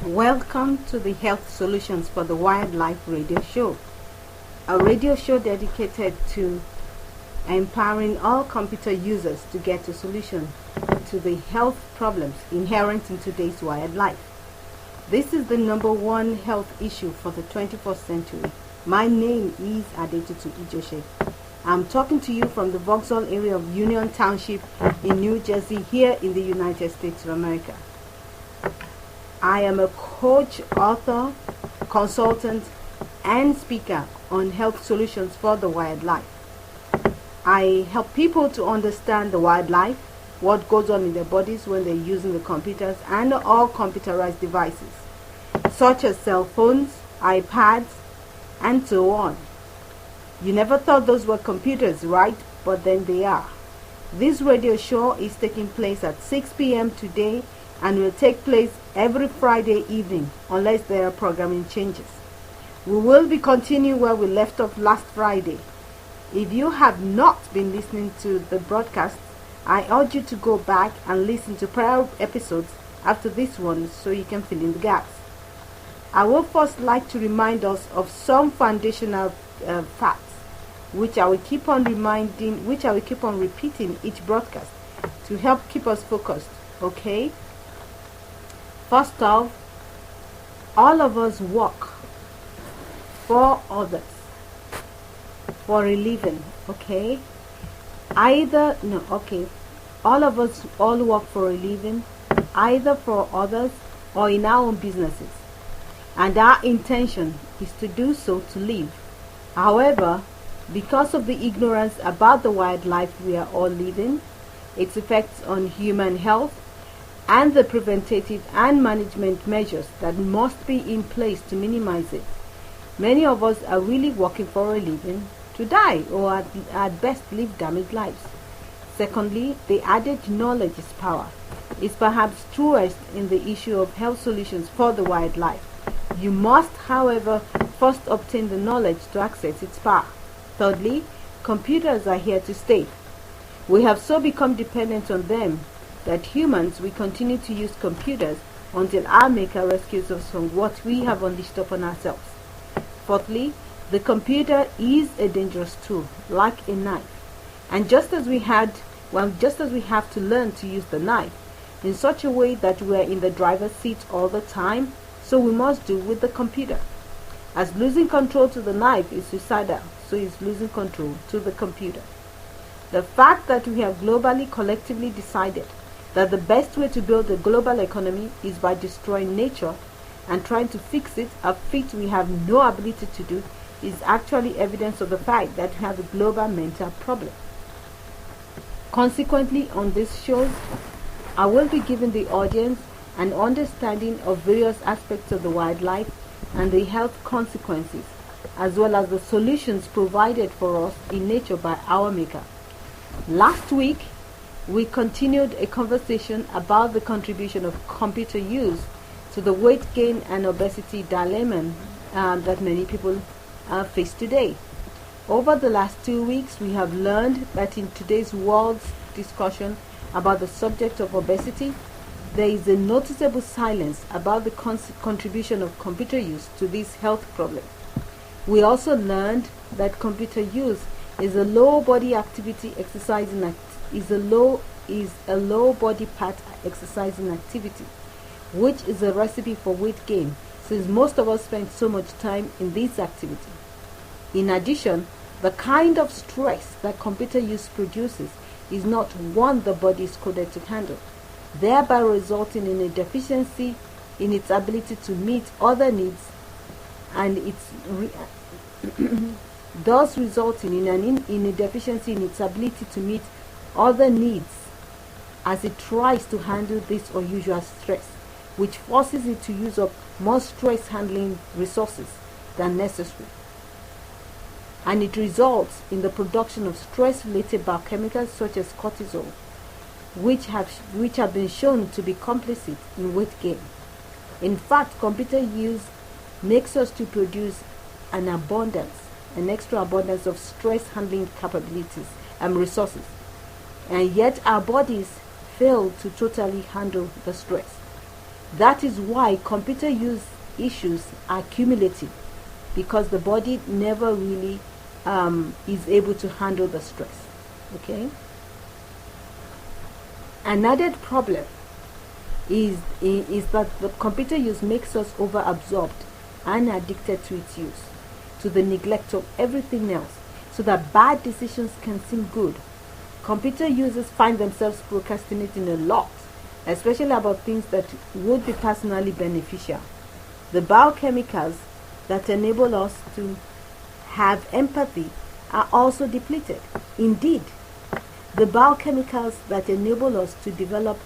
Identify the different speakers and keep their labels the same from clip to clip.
Speaker 1: Welcome to the Health Solutions for the Wildlife Radio Show, a radio show dedicated to empowering all computer users to get a solution to the health problems inherent in today's wildlife. This is the number one health issue for the 21st century. My name is Adetutu Ijoshe. I'm talking to you from the Vauxhall area of Union Township in New Jersey, here in the United States of America. I am a coach, author, consultant, and speaker on health solutions for the wildlife. I help people to understand the wildlife, what goes on in their bodies when they're using the computers and all computerized devices, such as cell phones, iPads, and so on. You never thought those were computers, right? But then they are. This radio show is taking place at 6 p.m. today and will take place every Friday evening unless there are programming changes. We will be continuing where we left off last Friday. If you have not been listening to the broadcast, I urge you to go back and listen to prior episodes after this one so you can fill in the gaps. I will first like to remind us of some foundational facts which I will keep on repeating each broadcast to help keep us focused, okay? First off, all of us work for others, for a living, okay? All of us all work for a living, either for others or in our own businesses. And our intention is to do so to live. However, because of the ignorance about the wildlife we are all living, its effects on human health, and the preventative and management measures that must be in place to minimize it, many of us are really working for a living to die or at best live damaged lives. Secondly, the adage knowledge is power is perhaps truest in the issue of health solutions for the wildlife. You must, however, first obtain the knowledge to access its power. Thirdly, computers are here to stay. We have so become dependent on them that humans will continue to use computers until our maker rescues us from what we have unleashed upon ourselves. Fourthly, the computer is a dangerous tool, like a knife. And just as we have to learn to use the knife in such a way that we are in the driver's seat all the time, so we must do with the computer. As losing control to the knife is suicidal, so is losing control to the computer. The fact that we have globally collectively decided that the best way to build a global economy is by destroying nature and trying to fix it, a feat we have no ability to do, is actually evidence of the fact that we have a global mental problem. Consequently, on this show, I will be giving the audience an understanding of various aspects of the wildlife and the health consequences, as well as the solutions provided for us in nature by our maker. Last week, we continued a conversation about the contribution of computer use to the weight gain and obesity dilemma that many people face today. Over the last 2 weeks, we have learned that in today's world's discussion about the subject of obesity, there is a noticeable silence about the contribution of computer use to this health problem. We also learned that computer use is a low body activity exercising is a low body part exercising activity, which is a recipe for weight gain, since most of us spend so much time in this activity. In addition, the kind of stress that computer use produces is not one the body is coded to handle, thereby resulting in a deficiency in its ability to meet other needs, and thus resulting in a deficiency in its ability to meet other needs as it tries to handle this unusual stress, which forces it to use up more stress handling resources than necessary. And it results in the production of stress-related biochemicals such as cortisol, which have been shown to be complicit in weight gain. In fact, computer use makes us to produce an extra abundance of stress handling capabilities and resources, and yet our bodies fail to totally handle the stress. That is why computer use issues are cumulative, because the body never really is able to handle the stress. Okay. An added problem is that the computer use makes us over-absorbed and addicted to its use, to the neglect of everything else, so that bad decisions can seem good. Computer users find themselves procrastinating a lot, especially about things that would be personally beneficial. The biochemicals that enable us to have empathy are also depleted. Indeed, the biochemicals that enable us to develop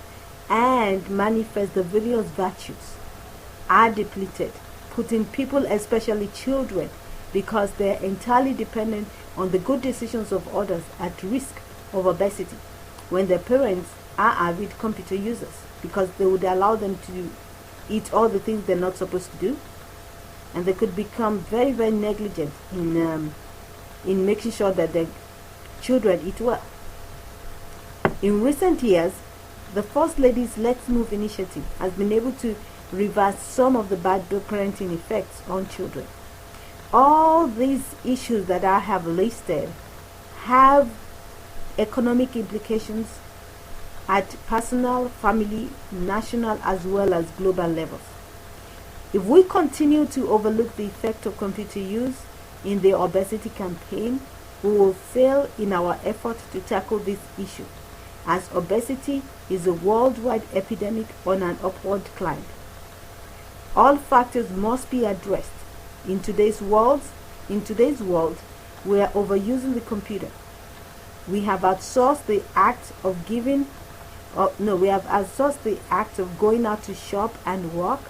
Speaker 1: and manifest the various virtues are depleted, putting people, especially children, because they're entirely dependent on the good decisions of others, at risk of obesity when their parents are avid computer users, because they would allow them to eat all the things they're not supposed to do, and they could become very, very negligent in making sure that their children eat well. In recent years, the First Lady's Let's Move initiative has been able to reverse some of the bad parenting effects on children. All these issues that I have listed have economic implications at personal, family, national, as well as global levels. If we continue to overlook the effect of computer use in the obesity campaign, we will fail in our effort to tackle this issue, as obesity is a worldwide epidemic on an upward climb. All factors must be addressed. In today's world, we are overusing the computer. We have outsourced the act of going out to shop and work,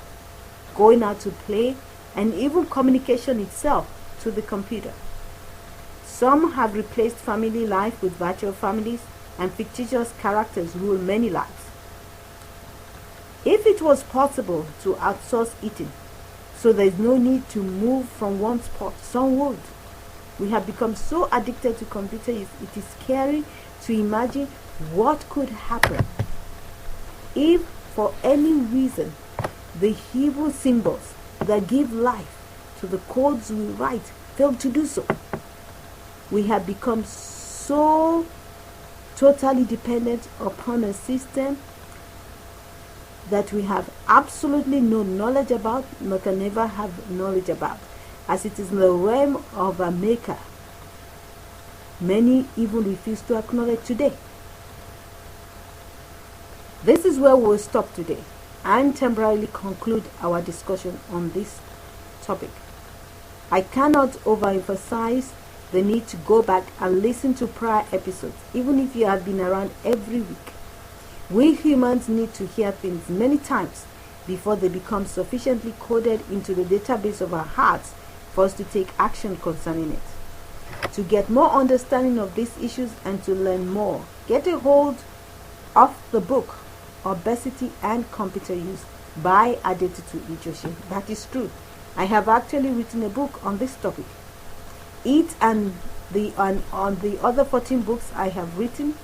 Speaker 1: going out to play, and even communication itself to the computer. Some have replaced family life with virtual families, and fictitious characters rule many lives. If it was possible to outsource eating, so there is no need to move from one spot, some would. We have become so addicted to computer use, it is scary to imagine what could happen if, for any reason, the Hebrew symbols that give life to the codes we write fail to do so. We have become so totally dependent upon a system that we have absolutely no knowledge about, nor can ever have knowledge about, as it is in the realm of a maker. Many even refuse to acknowledge today. This is where we'll stop today and temporarily conclude our discussion on this topic. I cannot overemphasize the need to go back and listen to prior episodes, even if you have been around every week. We humans need to hear things many times before they become sufficiently coded into the database of our hearts for us to take action concerning it. To get more understanding of these issues and to learn more, get a hold of the book Obesity and Computer Use by Adetutu Ijoshi. That is true. I have actually written a book on this topic. It and on the other 14 books I have written,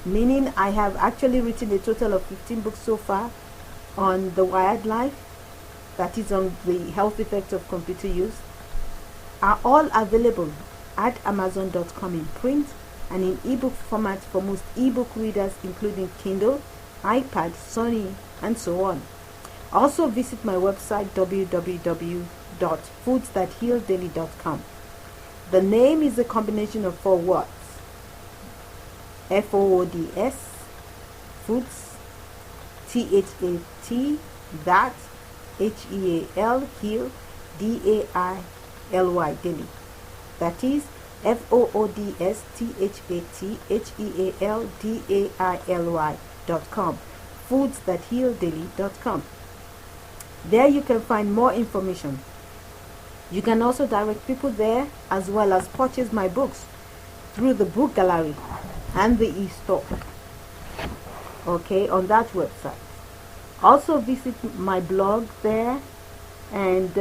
Speaker 1: meaning I have actually written a total of 15 books so far on the wired life, that is on the health effects of computer use, are all available at Amazon.com in print and in ebook format for most ebook readers, including Kindle, iPad, Sony, and so on. Also visit my website www.foodsthathealdaily.com. The name is a combination of 4 words: FOODS, foods, THAT, that, HEAL, heal, DAILY, daily. That is FOODSTHATHEALDAILY.com, foodsthathealdaily.com. There you can find more information. You can also direct people there, as well as purchase my books through the book gallery and the e-store, okay, on that website. Also visit my blog there and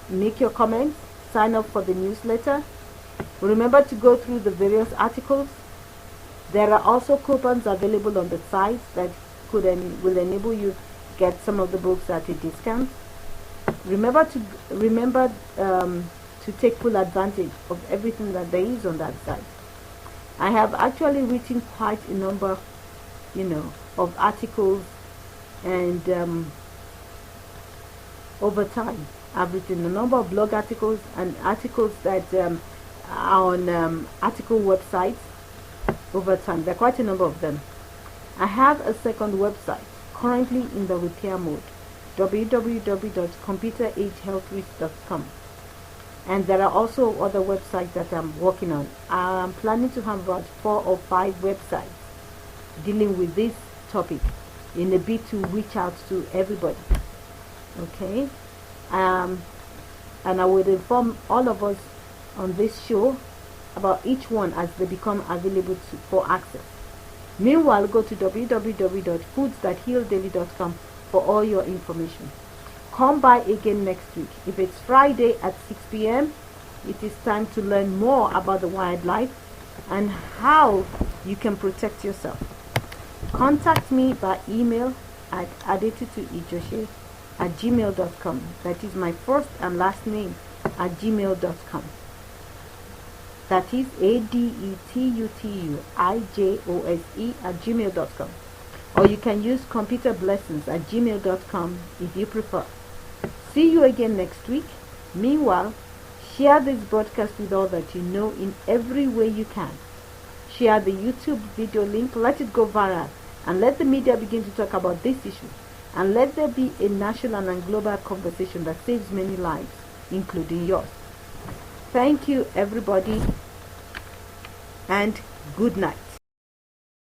Speaker 1: make your comments, sign up for the newsletter. Remember to go through the various articles. There are also coupons available on the site that will enable you get some of the books at a discount. Remember to take full advantage of everything that there is on that site. I have actually written quite a number, of articles, and over time I've written a number of blog articles and articles that are on article websites over time. There are quite a number of them. I have a second website currently in the repair mode, www.computeragehealthrisk.com, and there are also other websites that I'm working on. I'm planning to have about 4 or 5 websites dealing with this topic in a bid to reach out to everybody. Okay, and I will inform all of us on this show about each one as they become available for access. Meanwhile, go to www.foodsthathealdaily.com for all your information. Come by again next week. If it's Friday at 6 p.m., it is time to learn more about the wildlife and how you can protect yourself. Contact me by email at adetutuijoshe@gmail.com. That is my first and last name at gmail.com. That is adetutuijose@gmail.com. Or you can use computerblessings@gmail.com if you prefer. See you again next week. Meanwhile, share this broadcast with all that you know in every way you can. Share the YouTube video link, let it go viral, and let the media begin to talk about this issue. And let there be a national and global conversation that saves many lives, including yours. Thank you, everybody, and good night.